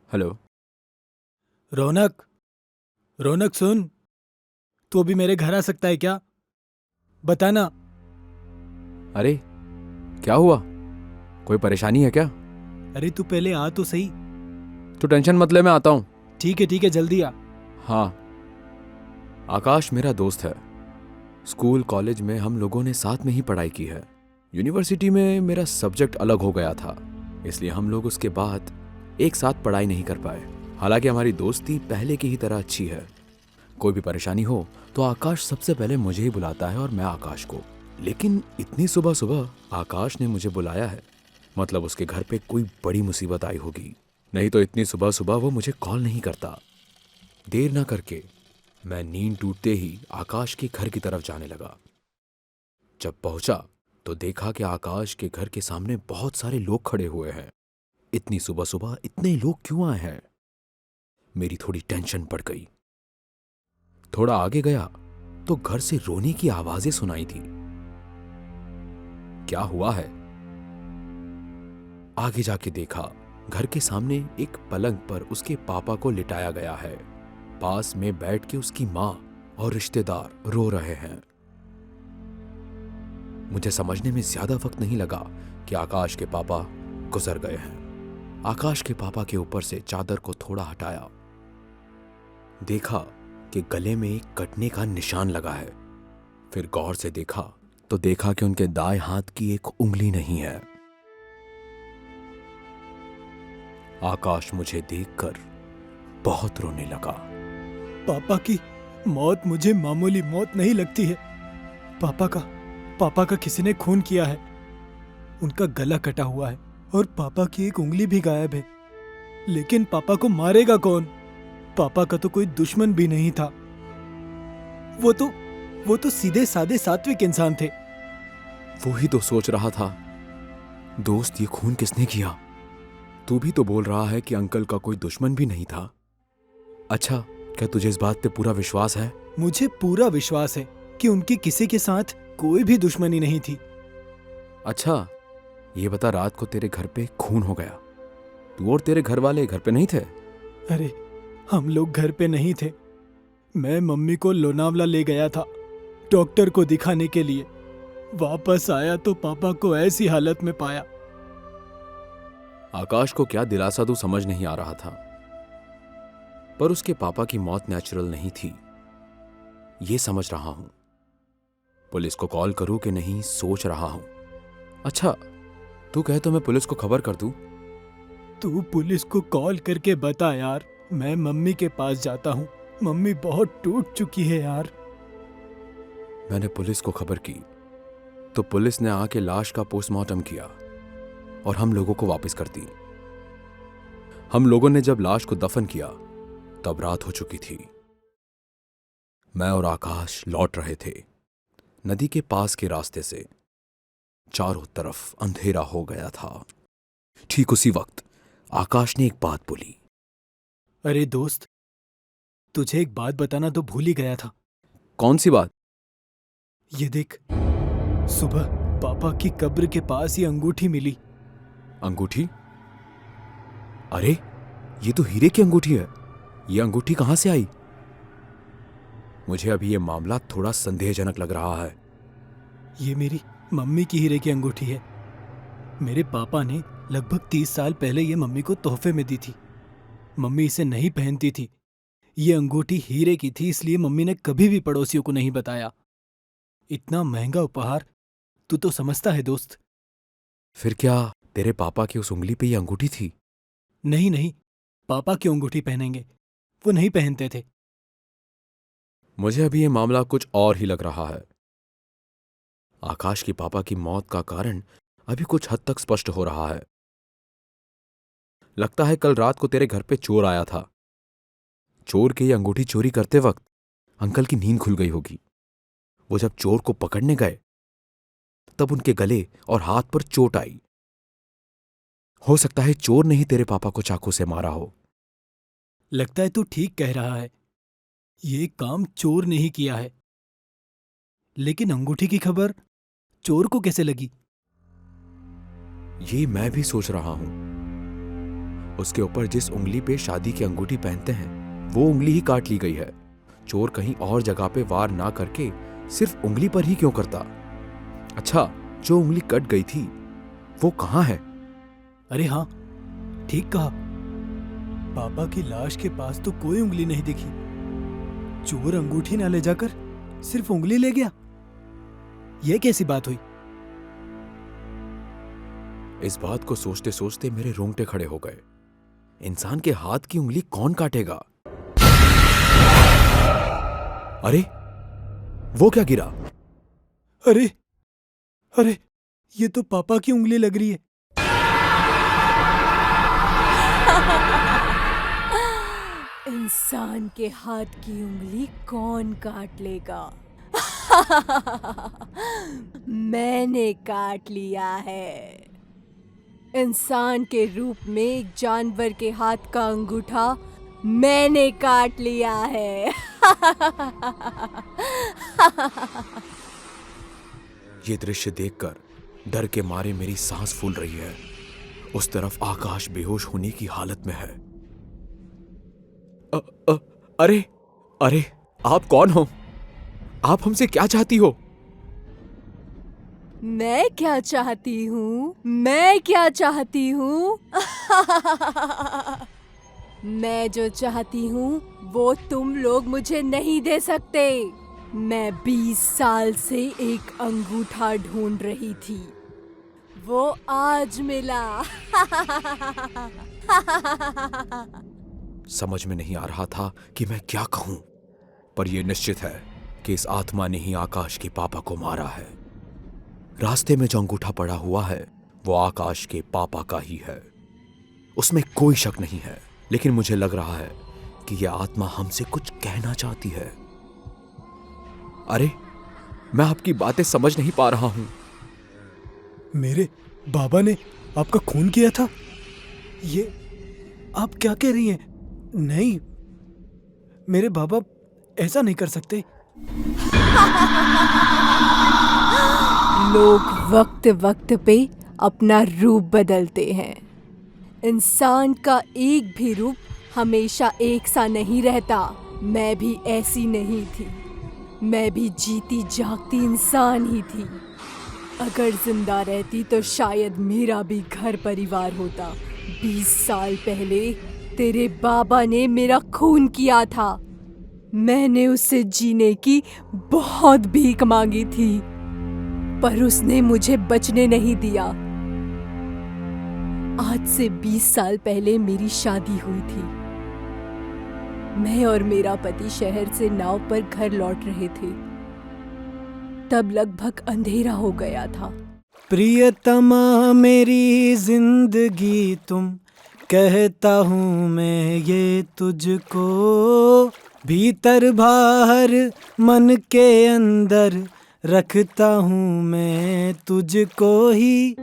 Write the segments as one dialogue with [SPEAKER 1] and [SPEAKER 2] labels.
[SPEAKER 1] Hello.
[SPEAKER 2] रौनक। रौनक सुन। तू अभी मेरे घर आ सकता है क्या? बताना।
[SPEAKER 1] अरे, क्या हुआ? कोई परेशानी है क्या?
[SPEAKER 2] अरे तू पहले आ तो सही।
[SPEAKER 1] तो टेंशन मत ले, मैं आता हूँ।
[SPEAKER 2] ठीक है, जल्दी आ।
[SPEAKER 1] हाँ, आकाश मेरा दोस्त है। स्कूल कॉलेज में हम लोगों ने साथ में ही पढ़ाई की है। यूनिवर्सिटी में मेरा सब्जेक्ट अलग हो गया था, इसलिए हम लोग उसके बाद एक साथ पढ़ाई नहीं कर पाए। हालांकि हमारी दोस्ती पहले की ही तरह अच्छी है। कोई भी परेशानी हो तो आकाश सबसे पहले मुझे ही बुलाता है और मैं आकाश को। लेकिन इतनी सुबह सुबह आकाश ने मुझे बुलाया है, मतलब उसके घर पे कोई बड़ी मुसीबत आई होगी। नहीं तो इतनी सुबह सुबह वो मुझे कॉल नहीं करता। देर ना करके मैं नींद टूटते ही आकाश के घर की तरफ जाने लगा। जब पहुंचा तो देखा कि आकाश के घर के सामने बहुत सारे लोग खड़े हुए हैं। इतनी सुबह सुबह इतने लोग क्यों आए हैं? मेरी थोड़ी टेंशन बढ़ गई। थोड़ा आगे गया तो घर से रोने की आवाजें सुनाई थी। क्या हुआ है? आगे जाके देखा, घर के सामने एक पलंग पर उसके पापा को लिटाया गया है। पास में बैठ के उसकी मां और रिश्तेदार रो रहे हैं। मुझे समझने में ज्यादा वक्त नहीं लगा कि आकाश के पापा गुजर गए हैं। आकाश के पापा के ऊपर से चादर को थोड़ा हटाया, देखा कि गले में एक कटने का निशान लगा है। फिर गौर से देखा तो देखा कि उनके दाएं हाथ की एक उंगली नहीं है। आकाश मुझे देखकर बहुत रोने लगा।
[SPEAKER 2] पापा की मौत मुझे मामूली मौत नहीं लगती है। पापा का पापा का किसी ने खून किया है। उनका गला कटा हुआ है और पापा की एक उंगली भी गायब है। लेकिन पापा को मारेगा कौन? पापा का तो कोई दुश्मन भी नहीं था। वो तो वो तो सीधे साधे सात्विक इंसान थे।
[SPEAKER 1] वो ही तो सोच रहा था, दोस्त ये खून किसने किया? तू भी तो बोल रहा है कि अंकल का कोई दुश्मन भी नहीं था। अच्छा, क्या तुझे इस बात पे पूरा विश्वास है?
[SPEAKER 2] मुझे पूरा विश्वास है कि उनकी किसी के साथ कोई भी दुश्मनी नहीं थी।
[SPEAKER 1] अच्छा, ये बता, रात को तेरे घर पे खून हो गया, तू और तेरे घर वाले घर पे नहीं थे?
[SPEAKER 2] अरे हम लोग घर पे नहीं थे। मैं मम्मी को लोनावला ले गया था डॉक्टर को दिखाने के लिए। वापस आया तो पापा को ऐसी हालत में पाया।
[SPEAKER 1] आकाश को क्या दिलासा दूं समझ नहीं आ रहा था, पर उसके पापा की मौत नेचुरल नहीं थी, ये समझ रहा हूं। पुलिस को कॉल करूं कि नहीं सोच रहा हूं। अच्छा, तू कहे तो मैं पुलिस को खबर कर दूं?
[SPEAKER 2] तू पुलिस को कॉल करके बता यार। मैं मम्मी के पास जाता हूँ। मम्मी बहुत टूट चुकी है यार।
[SPEAKER 1] मैंने पुलिस को खबर की तो पुलिस ने आके लाश का पोस्टमार्टम किया और हम लोगों को वापस कर दी। हम लोगों ने जब लाश को दफन किया तब रात हो चुकी थी। मैं और आकाश लौट रहे थे नदी के पास के रास्ते से। चारों तरफ अंधेरा हो गया था। ठीक उसी वक्त आकाश ने एक बात बोली।
[SPEAKER 2] अरे दोस्त, तुझे एक बात बताना तो भूल ही गया था।
[SPEAKER 1] कौन सी बात?
[SPEAKER 2] ये देख, सुबह पापा की कब्र के पास ये अंगूठी मिली।
[SPEAKER 1] अंगूठी? अरे, ये तो हीरे की अंगूठी है। ये अंगूठी कहां से आई? मुझे अभी ये मामला थोड़ा संदेहजनक लग रहा है।
[SPEAKER 2] ये मेरी मम्मी की हीरे की अंगूठी है। मेरे पापा ने लगभग 30 साल पहले ये मम्मी को तोहफे में दी थी। मम्मी इसे नहीं पहनती थी। ये अंगूठी हीरे की थी, इसलिए मम्मी ने कभी भी पड़ोसियों को नहीं बताया। इतना महंगा उपहार, तू तो समझता है दोस्त।
[SPEAKER 1] फिर क्या तेरे पापा की उस उंगली पे ये अंगूठी थी?
[SPEAKER 2] नहीं नहीं, पापा क्यों अंगूठी पहनेंगे? वो नहीं पहनते थे।
[SPEAKER 1] मुझे अभी ये मामला कुछ और ही लग रहा है। आकाश की पापा की मौत का कारण अभी कुछ हद तक स्पष्ट हो रहा है। लगता है कल रात को तेरे घर पे चोर आया था। चोर की ये अंगूठी चोरी करते वक्त अंकल की नींद खुल गई होगी। वो जब चोर को पकड़ने गए तब उनके गले और हाथ पर चोट आई। हो सकता है चोर ने ही तेरे पापा को चाकू से मारा हो।
[SPEAKER 2] लगता है तू ठीक कह रहा है। ये काम चोर ने ही किया है। लेकिन अंगूठी की खबर चोर को कैसे लगी?
[SPEAKER 1] ये मैं भी सोच रहा हूं। उसके ऊपर जिस उंगली पे शादी की अंगूठी पहनते हैं वो उंगली ही काट ली गई है। चोर कहीं और जगह पे वार ना करके सिर्फ उंगली पर ही क्यों करता? अच्छा, जो उंगली कट गई थी वो कहाँ है?
[SPEAKER 2] अरे हाँ, ठीक कहा। पापा की लाश के पास तो कोई उंगली नहीं दिखी। चोर अंगूठी ना ले जाकर सिर्फ उंगली ले गया। यह कैसी बात हुई?
[SPEAKER 1] इस बात को सोचते सोचते मेरे रोंगटे खड़े हो गए। इंसान के हाथ की उंगली कौन काटेगा? अरे, वो क्या गिरा?
[SPEAKER 2] अरे अरे, ये तो पापा की उंगली लग रही है।
[SPEAKER 3] इंसान के हाथ की उंगली कौन काट लेगा? मैंने काट लिया है। इंसान के रूप में एक जानवर के हाथ का अंगूठा मैंने काट लिया है।
[SPEAKER 1] ये दृश्य देखकर डर के मारे मेरी सांस फूल रही है। उस तरफ आकाश बेहोश होने की हालत में है। अरे अरे, आप कौन हो? आप हमसे क्या चाहती हो?
[SPEAKER 3] मैं क्या चाहती हूँ? मैं क्या चाहती हूँ? मैं जो चाहती हूँ वो तुम लोग मुझे नहीं दे सकते। मैं 20 साल से एक अंगूठा ढूंढ रही थी, वो आज मिला।
[SPEAKER 1] समझ में नहीं आ रहा था कि मैं क्या कहूं, पर यह निश्चित है कि इस आत्मा ने ही आकाश के पापा को मारा है। रास्ते में जो अंगूठा पड़ा हुआ है वो आकाश के पापा का ही है, उसमें कोई शक नहीं है। लेकिन मुझे लग रहा है कि यह आत्मा हमसे कुछ कहना चाहती है। अरे, मैं आपकी बातें समझ नहीं पा रहा हूं।
[SPEAKER 2] मेरे बाबा ने आपका खून किया था? ये आप क्या कह रही हैं? नहीं, मेरे बाबा ऐसा नहीं कर सकते।
[SPEAKER 3] लोग वक्त वक्त पे अपना रूप बदलते हैं। इंसान का एक भी रूप हमेशा एक सा नहीं रहता। मैं भी ऐसी नहीं थी। मैं भी जीती जागती इंसान ही थी। अगर जिंदा रहती तो शायद मेरा भी घर परिवार होता। 20 साल पहले तेरे बाबा ने मेरा खून किया था। मैंने उससे जीने की बहुत भीख मांगी थी, पर उसने मुझे बचने नहीं दिया। आज से 20 साल पहले मेरी शादी हुई थी। मैं और मेरा पति शहर से नाव पर घर लौट रहे थे। तब लगभग अंधेरा हो गया था।
[SPEAKER 2] प्रियतमा मेरी जिंदगी तुम, कहता हूँ मैं ये तुझको, भीतर बाहर मन के अंदर रखता हूँ मैं तुझको ही।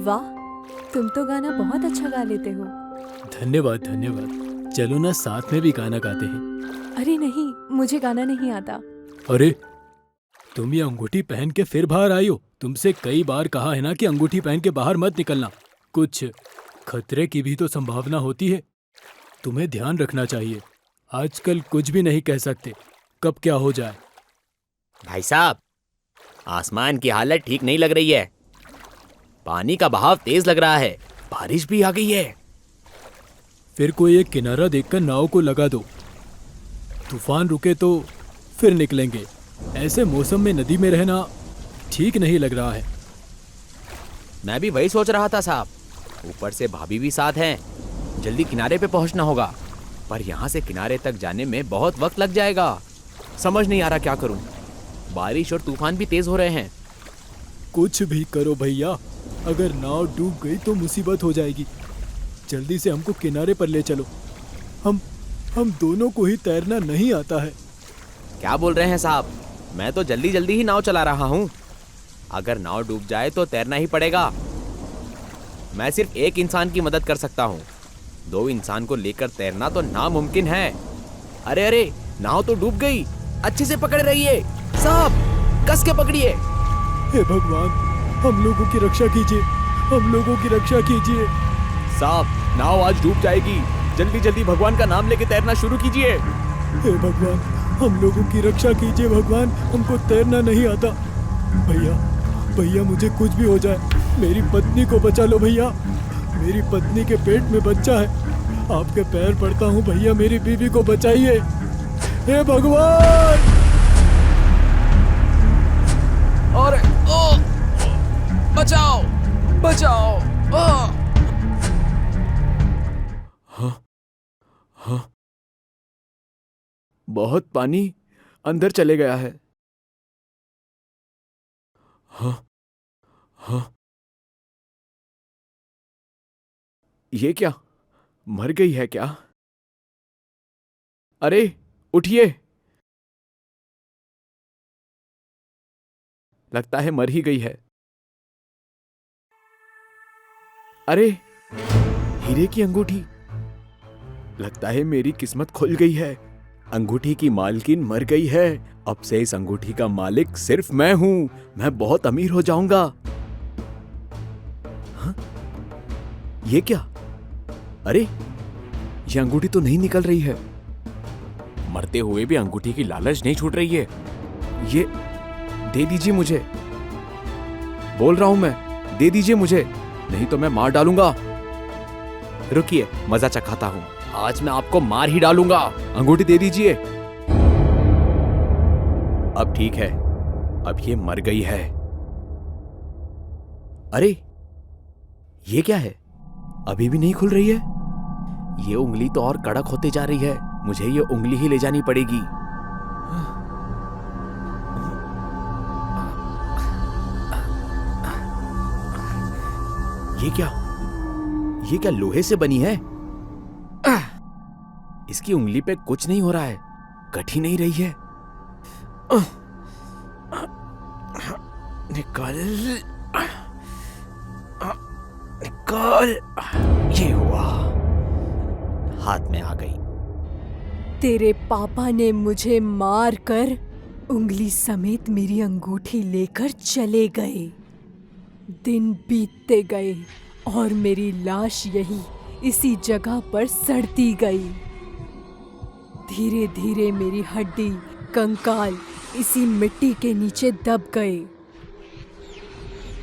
[SPEAKER 3] वाह, तुम तो गाना बहुत अच्छा गा लेते हो।
[SPEAKER 2] धन्यवाद धन्यवाद। चलो ना साथ में भी गाना गाते हैं।
[SPEAKER 3] अरे नहीं, मुझे गाना नहीं आता।
[SPEAKER 2] अरे, तुम ये अंगूठी पहन के फिर बाहर आई हो। तुमसे कई बार कहा है ना कि अंगूठी पहन के बाहर मत निकलना। कुछ खतरे की भी तो संभावना होती है। तुम्हें ध्यान रखना चाहिए। आजकल कुछ भी नहीं कह सकते, कब क्या हो जाए।
[SPEAKER 4] भाई साहब, आसमान की हालत ठीक नहीं लग रही है। पानी का बहाव तेज लग रहा है। बारिश भी आ गई है।
[SPEAKER 2] फिर कोई एक किनारा देखकर नाव को लगा दो। तूफान रुके तो फिर निकलेंगे। ऐसे मौसम में नदी में रहना ठीक नहीं लग रहा है।
[SPEAKER 4] मैं भी वही सोच रहा था साहब। ऊपर से भाभी भी साथ हैं। जल्दी किनारे पे पहुंचना होगा, पर यहाँ से किनारे तक जाने में बहुत वक्त लग जाएगा। समझ नहीं आ रहा क्या करूं। बारिश और तूफान भी तेज हो रहे हैं।
[SPEAKER 2] कुछ भी करो भैया, अगर नाव डूब गई तो मुसीबत हो जाएगी। जल्दी से हमको किनारे पर ले चलो। हम दोनों को ही तैरना नहीं आता है।
[SPEAKER 4] क्या बोल रहे हैं साहब? मैं तो जल्दी जल्दी ही नाव चला रहा हूँ। अगर नाव डूब जाए तो तैरना ही पड़ेगा। मैं सिर्फ एक इंसान की मदद कर सकता हूँ। 2 इंसान को लेकर तैरना तो नामुमकिन है। अरे अरे, नाव तो डूब गई। अच्छे से पकड़ रहिए साहब, कस के पकड़िए।
[SPEAKER 2] हे भगवान, हम लोगों की रक्षा कीजिए, हम लोगों की रक्षा कीजिए।
[SPEAKER 4] साहब,
[SPEAKER 1] नाव आज डूब जाएगी। जल्दी जल्दी भगवान का नाम लेके तैरना शुरू कीजिए।
[SPEAKER 2] हे भगवान, हम लोगों की रक्षा कीजिए भगवान, हमको तैरना नहीं आता। भैया भैया, मुझे कुछ भी हो जाए, मेरी पत्नी को बचा लो भैया। मेरी पत्नी के पेट में बच्चा है, आपके पैर पड़ता हूँ भैया, मेरी बीवी को बचाइए। हे भगवान!
[SPEAKER 1] और बचाओ बचाओ। हाँ हाँ, बहुत पानी अंदर चले गया है। हाँ हाँ, ये क्या, मर गई है क्या? अरे उठिए, लगता है मर ही गई है। अरे हीरे की अंगूठी, लगता है मेरी किस्मत खुल गई है। अंगूठी की मालकिन मर गई है। अब से इस अंगूठी का मालिक सिर्फ मैं हूं। मैं बहुत अमीर हो जाऊंगा। हाँ? ये क्या? अरे ये अंगूठी तो नहीं निकल रही है। मरते हुए भी अंगूठी की लालच नहीं छूट रही है। ये दे दीजिए मुझे, बोल रहा हूं मैं, दे दीजिए मुझे, नहीं तो मैं मार डालूंगा। रुकिए, मजा चखाता हूं। आज मैं आपको मार ही डालूंगा। अंगूठी दे दीजिए। अब ठीक है, अब ये मर गई है। अरे ये क्या है, अभी भी नहीं खुल रही है। ये उंगली तो और कड़क होते जा रही है। मुझे ये उंगली ही ले जानी पड़ेगी। ये क्या लोहे से बनी है? इसकी उंगली पे कुछ नहीं हो रहा है, कट ही नहीं रही है। निकल निकल, ये हुआ, हाथ में आ गई।
[SPEAKER 3] तेरे पापा ने मुझे मार कर उंगली समेत मेरी अंगूठी लेकर चले गए। दिन बीतते गए और मेरी लाश यही इसी जगह पर सड़ती गई। धीरे धीरे मेरी हड्डी कंकाल इसी मिट्टी के नीचे दब गए।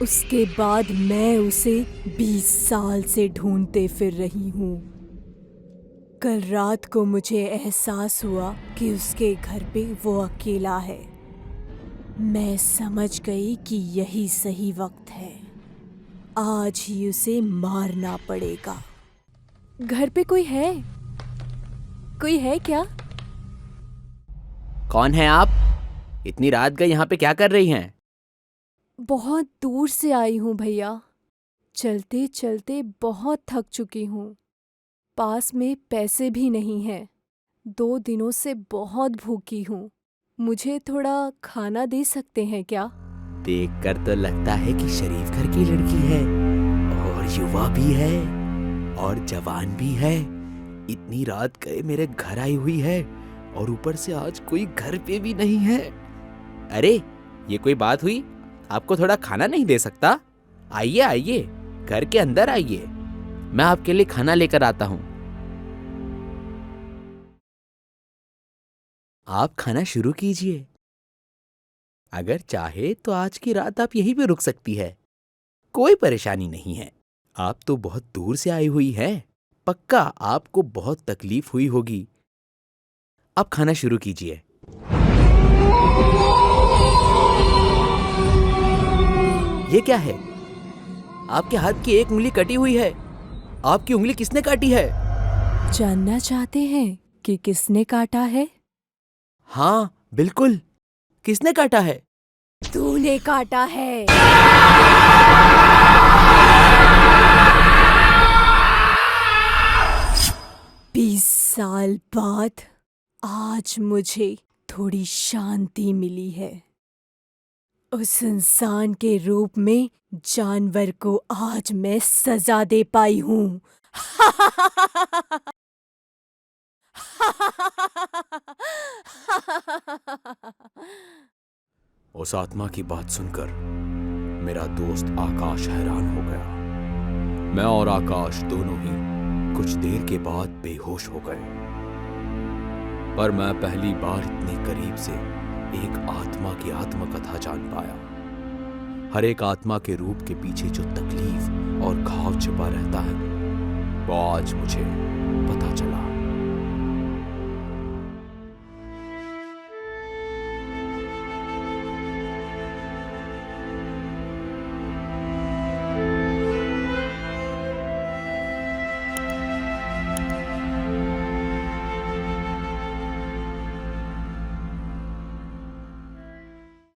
[SPEAKER 3] उसके बाद मैं उसे 20 साल से ढूंढते फिर रही हूँ। कल रात को मुझे एहसास हुआ कि उसके घर पे वो अकेला है। मैं समझ गई कि यही सही वक्त है, आज ही उसे मारना पड़ेगा। घर पे कोई है? कोई है क्या?
[SPEAKER 4] कौन है आप? इतनी रात गए यहाँ पे क्या कर रही हैं?
[SPEAKER 3] बहुत दूर से आई हूँ भैया। चलते चलते बहुत थक चुकी हूँ। पास में पैसे भी नहीं हैं। 2 दिनों से बहुत भूखी हूँ। मुझे थोड़ा खाना दे सकते हैं क्या?
[SPEAKER 4] देखकर तो लगता है कि शरीफ घर की लड़की है, और युवा भी है और जवान भी है। इतनी रात गए मेरे घर आई हुई है, और ऊपर से आज कोई घर पे भी नहीं है। अरे ये कोई बात हुई? आपको थोड़ा खाना नहीं दे सकता? आइए आइए, घर के अंदर आइए, मैं आपके लिए खाना लेकर आता हूँ। आप खाना शुरू कीजिए। अगर चाहे तो आज की रात आप यहीं पे रुक सकती है, कोई परेशानी नहीं है। आप तो बहुत दूर से आई हुई है, पक्का आपको बहुत तकलीफ हुई होगी। आप खाना शुरू कीजिए। ये क्या है? आपके हाथ की एक उंगली कटी हुई है। आपकी उंगली किसने काटी है?
[SPEAKER 3] जानना चाहते हैं कि किसने काटा है?
[SPEAKER 4] हाँ बिल्कुल, किसने काटा है?
[SPEAKER 3] तूने काटा है। 20 साल बाद आज मुझे थोड़ी शांति मिली है। उस इंसान के रूप में जानवर को आज मैं सजा दे पाई हूँ।
[SPEAKER 1] उस आत्मा की बात सुनकर मेरा दोस्त आकाश हैरान हो गया। मैं और आकाश दोनों ही कुछ देर के बाद बेहोश हो गए। पर मैं पहली बार इतने करीब से एक आत्मा की आत्मकथा जान पाया। हर एक आत्मा के रूप के पीछे जो तकलीफ और घाव छिपा रहता है, वो आज मुझे पता चला।